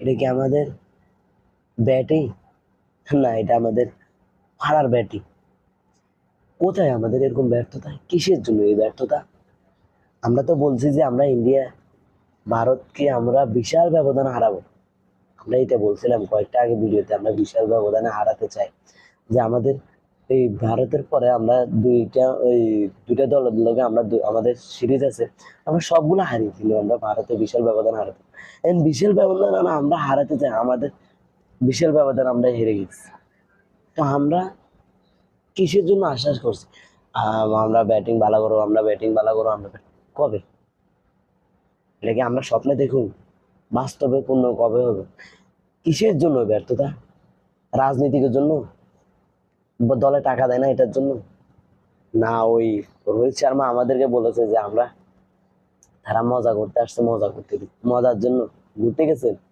এটা কি আমাদের ব্যাটিং? না, এটা আমাদের হারার ব্যাটিং। কোথায় আমাদের এরকম ব্যর্থতা? কিসের জন্য এই ব্যর্থতা? আমরা তো বলছি যে আমরা ইন্ডিয়া ভারতকে আমরা বিশাল ব্যবধানে হারাবো। আমরা এটা বলছিলাম কয়েকটা আগে ভিডিওতে, আমরা বিশাল ব্যবধানে হারাতে চাই। যে আমাদের এই ভারতের পরে আমরা দুইটা দলের লগে আমরা আমাদের সিরিজ আছে, আমরা সবগুলো হারিয়ে কিন্তু আমরা ভারতে বিশাল ব্যবধান হারাতে, বিশাল ব্যবধান আমরা হারাতে চাই, আমাদের বিশাল ব্যবধান আমরা হেরে গেছি। তো আমরা কিসের জন্য আশ্বাস করছি? আমরা ব্যাটিং ভালো করবো, আমরা ব্যাটিং ভালো করবো, কবে? এটা কি আমরা স্বপ্নে দেখুন? বাস্তবে পূর্ণ কবে হবে? কিসের জন্য ব্যর্থতা? রাজনীতিকের জন্য? দলে টাকা দেয় না এটার জন্য? না, ওই রোহিত শর্মা আমাদেরকে বলেছে যে তারা মজা করতে আসছে, মজা করতে দিই, মজার জন্য ঘুরতে গেছে।